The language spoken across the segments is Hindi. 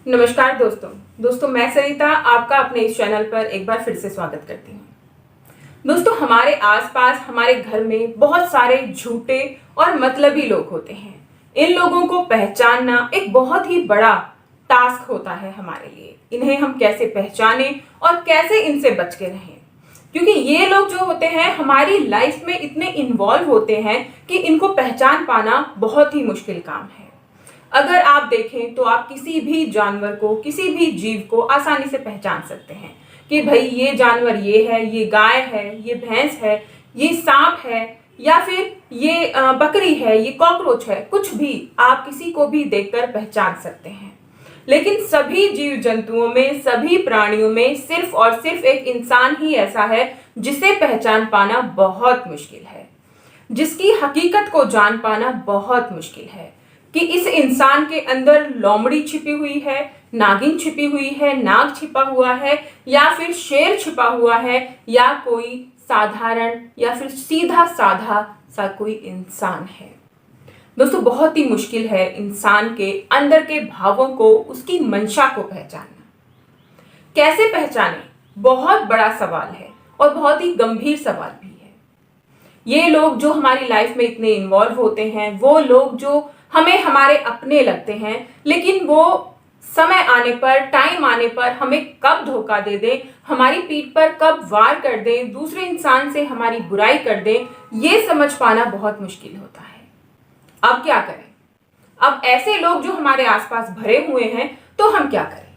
नमस्कार दोस्तों मैं सरिता आपका अपने इस चैनल पर एक बार फिर से स्वागत करती हूँ। दोस्तों, हमारे आसपास हमारे घर में बहुत सारे झूठे और मतलबी लोग होते हैं। इन लोगों को पहचानना एक बहुत ही बड़ा टास्क होता है हमारे लिए। इन्हें हम कैसे पहचाने और कैसे इनसे बच के रहें, क्योंकि ये लोग जो होते हैं हमारी लाइफ में इतने इन्वॉल्व होते हैं कि इनको पहचान पाना बहुत ही मुश्किल काम है। अगर आप देखें तो आप किसी भी जानवर को, किसी भी जीव को आसानी से पहचान सकते हैं कि भाई ये जानवर ये है, ये गाय है, ये भैंस है, ये सांप है, या फिर ये बकरी है, ये कॉकरोच है। कुछ भी आप किसी को भी देखकर पहचान सकते हैं। लेकिन सभी जीव जंतुओं में, सभी प्राणियों में सिर्फ और सिर्फ एक इंसान ही ऐसा है जिसे पहचान पाना बहुत मुश्किल है, जिसकी हकीकत को जान पाना बहुत मुश्किल है कि इस इंसान के अंदर लोमड़ी छिपी हुई है, नागिन छिपी हुई है, नाग छिपा हुआ है, या फिर शेर छिपा हुआ है, या कोई साधारण या फिर सीधा साधा सा कोई इंसान है। दोस्तों, बहुत ही मुश्किल है इंसान के अंदर के भावों को, उसकी मंशा को पहचानना। कैसे पहचाने, बहुत बड़ा सवाल है और बहुत ही गंभीर सवाल भी है। ये लोग जो हमारी लाइफ में इतने इन्वॉल्व होते हैं, वो लोग जो हमें हमारे अपने लगते हैं, लेकिन वो समय आने पर, टाइम आने पर हमें कब धोखा दे दें, हमारी पीठ पर कब वार कर दें, दूसरे इंसान से हमारी बुराई कर दें, ये समझ पाना बहुत मुश्किल होता है। अब क्या करें? अब ऐसे लोग जो हमारे आसपास भरे हुए हैं, तो हम क्या करें?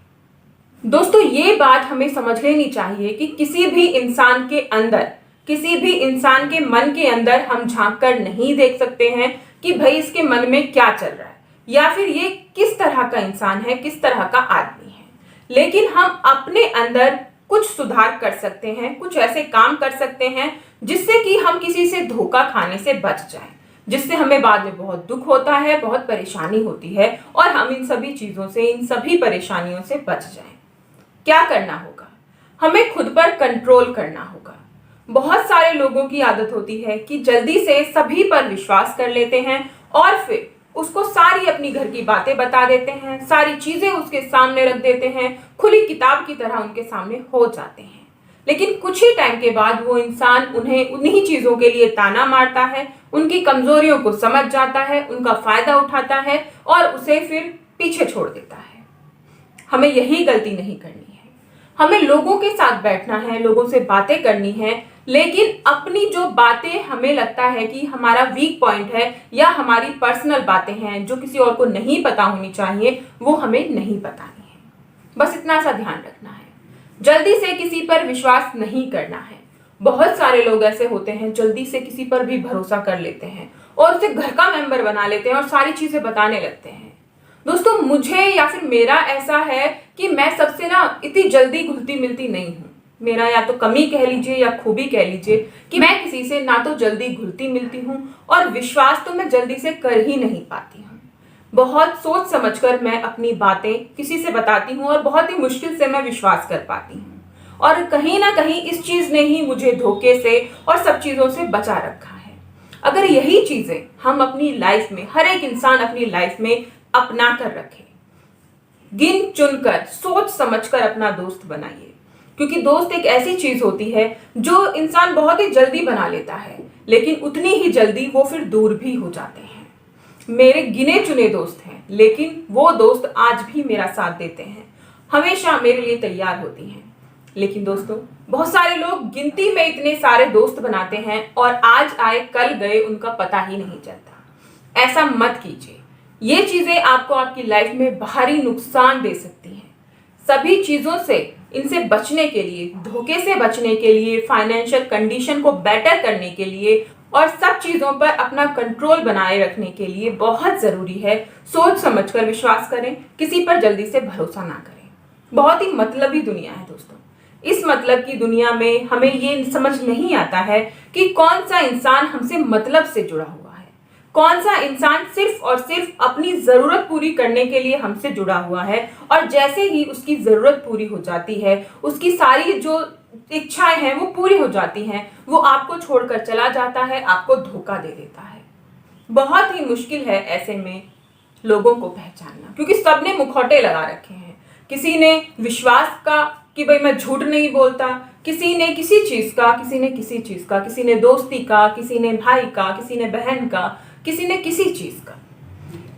दोस्तों, ये बात हमें समझ लेनी चाहिए कि किसी भी इंसान के अंदर, किसी भी इंसान के मन के अंदर हम झांक कर नहीं देख सकते हैं कि भाई इसके मन में क्या चल रहा है, या फिर ये किस तरह का इंसान है, किस तरह का आदमी है। लेकिन हम अपने अंदर कुछ सुधार कर सकते हैं, कुछ ऐसे काम कर सकते हैं जिससे कि हम किसी से धोखा खाने से बच जाएं, जिससे हमें बाद में बहुत दुख होता है, बहुत परेशानी होती है, और हम इन सभी चीजों से, इन सभी परेशानियों से बच जाएं। क्या करना होगा? हमें खुद पर कंट्रोल करना होगा। बहुत सारे लोगों की आदत होती है कि जल्दी से सभी पर विश्वास कर लेते हैं और फिर उसको सारी अपनी घर की बातें बता देते हैं, सारी चीजें उसके सामने रख देते हैं, खुली किताब की तरह उनके सामने हो जाते हैं। लेकिन कुछ ही टाइम के बाद वो इंसान उन्हें उन्हीं चीजों के लिए ताना मारता है, उनकी कमजोरियों को समझ जाता है, उनका फायदा उठाता है और उसे फिर पीछे छोड़ देता है। हमें यही गलती नहीं करनी है। हमें लोगों के साथ बैठना है, लोगों से बातें करनी है, लेकिन अपनी जो बातें हमें लगता है कि हमारा वीक पॉइंट है या हमारी पर्सनल बातें हैं जो किसी और को नहीं पता होनी चाहिए, वो हमें नहीं बतानी है। बस इतना सा ध्यान रखना है। जल्दी से किसी पर विश्वास नहीं करना है। बहुत सारे लोग ऐसे होते हैं, जल्दी से किसी पर भी भरोसा कर लेते हैं और उसे घर का मेंबर बना लेते हैं और सारी चीजें बताने लगते हैं। दोस्तों, मुझे या फिर मेरा ऐसा है कि मैं सबसे ना इतनी जल्दी घुलती मिलती नहीं हूँ। मेरा या तो कमी कह लीजिए या खूबी कह लीजिए कि मैं किसी से ना तो जल्दी घुलती मिलती हूँ और विश्वास तो मैं जल्दी से कर ही नहीं पाती हूँ। बहुत सोच समझकर मैं अपनी बातें किसी से बताती हूँ और बहुत ही मुश्किल से मैं विश्वास कर पाती हूँ। और कहीं ना कहीं इस चीज ने ही मुझे धोखे से और सब चीजों से बचा रखा है। अगर यही चीजें हम अपनी लाइफ में, हर एक इंसान अपनी लाइफ में अपना कर रखे, गिन चुनकर, सोच समझकर अपना दोस्त बनाइए, क्योंकि दोस्त एक ऐसी चीज होती है जो इंसान बहुत ही जल्दी बना लेता है, लेकिन उतनी ही जल्दी वो फिर दूर भी हो जाते हैं। मेरे गिने चुने दोस्त हैं, लेकिन वो दोस्त आज भी मेरा साथ देते हैं, हमेशा मेरे लिए तैयार होती हैं। लेकिन दोस्तों, बहुत सारे लोग गिनती में इतने सारे दोस्त बनाते हैं और आज आए कल गए उनका पता ही नहीं चलता। ऐसा मत कीजिए। ये चीजें आपको आपकी लाइफ में भारी नुकसान दे सकती हैं। सभी चीजों से, इनसे बचने के लिए, धोखे से बचने के लिए, फाइनेंशियल कंडीशन को बेटर करने के लिए और सब चीजों पर अपना कंट्रोल बनाए रखने के लिए बहुत जरूरी है सोच समझकर विश्वास करें, किसी पर जल्दी से भरोसा ना करें। बहुत ही मतलबी दुनिया है दोस्तों। इस मतलब की दुनिया में हमें ये समझ नहीं आता है कि कौन सा इंसान हमसे मतलब से जुड़ा हुआ है, कौन सा इंसान सिर्फ और सिर्फ अपनी जरूरत पूरी करने के लिए हमसे जुड़ा हुआ है, और जैसे ही उसकी जरूरत पूरी हो जाती है, उसकी सारी जो इच्छाएं हैं वो पूरी हो जाती हैं, वो आपको छोड़कर चला जाता है, आपको धोखा दे देता है। बहुत ही मुश्किल है ऐसे में लोगों को पहचानना, क्योंकि सबने मुखौटे लगा रखे हैं, किसी ने विश्वास का कि भाई मैं झूठ नहीं बोलता, किसी ने किसी चीज का, किसी ने किसी चीज का, किसी ने दोस्ती का, किसी ने भाई का, किसी ने बहन का, किसी ने किसी चीज का।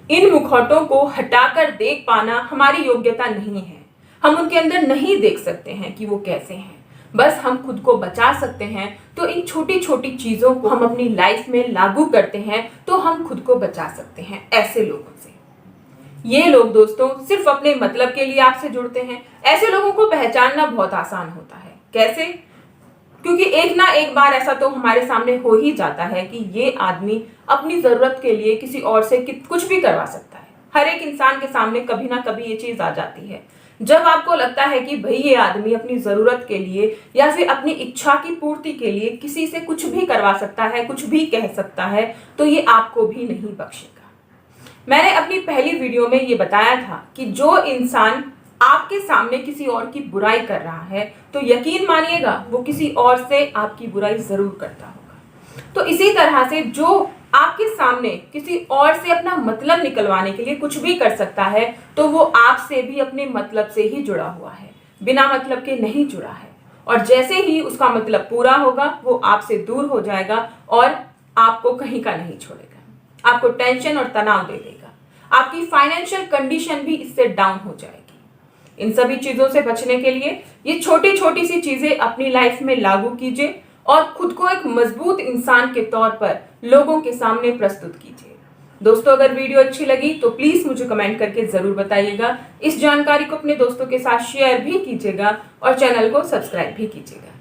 इन मुखौटों को हटाकर देख पाना हमारी योग्यता नहीं है। हम उनके अंदर नहीं देख सकते हैं कि वो कैसे हैं। बस हम खुद को बचा सकते हैं तो इन छोटी छोटी चीजों को हम अपनी लाइफ में लागू करते हैं तो हम खुद को बचा सकते हैं ऐसे लोगों से। ये लोग दोस्तों सिर्फ अपने मतलब के लिए आपसे जुड़ते हैं। ऐसे लोगों को पहचानना बहुत आसान होता है। कैसे? क्योंकि एक ना एक बार ऐसा तो हमारे सामने हो ही जाता है कि ये आदमी अपनी जरूरत के लिए किसी और से कुछ भी करवा सकता है। हर एक इंसान के सामने कभी ना कभी ये चीज आ जाती है। जब आपको लगता है कि भाई ये आदमी अपनी जरूरत के लिए या फिर अपनी इच्छा की पूर्ति के लिए किसी से कुछ भी करवा सकता है, कुछ भी कह सकता है, तो ये आपको भी नहीं बख्शेगा। मैंने अपनी पहली वीडियो में ये बताया था कि जो इंसान आपके सामने किसी और की बुराई कर रहा है तो यकीन मानिएगा वो किसी और से आपकी बुराई जरूर करता होगा। तो इसी तरह से जो आपके सामने किसी और से अपना मतलब निकलवाने के लिए कुछ भी कर सकता है तो वो आपसे भी अपने मतलब से ही जुड़ा हुआ है, बिना मतलब के नहीं जुड़ा है। और जैसे ही उसका मतलब पूरा होगा वो आपसे दूर हो जाएगा और आपको कहीं का नहीं छोड़ेगा, आपको टेंशन और तनाव दे देगा, आपकी फाइनेंशियल कंडीशन भी इससे डाउन हो जाएगी। इन सभी चीजों से बचने के लिए ये छोटी छोटी सी चीजें अपनी लाइफ में लागू कीजिए और खुद को एक मजबूत इंसान के तौर पर लोगों के सामने प्रस्तुत कीजिए। दोस्तों अगर वीडियो अच्छी लगी तो प्लीज मुझे कमेंट करके जरूर बताइएगा। इस जानकारी को अपने दोस्तों के साथ शेयर भी कीजिएगा और चैनल को सब्सक्राइब भी कीजिएगा।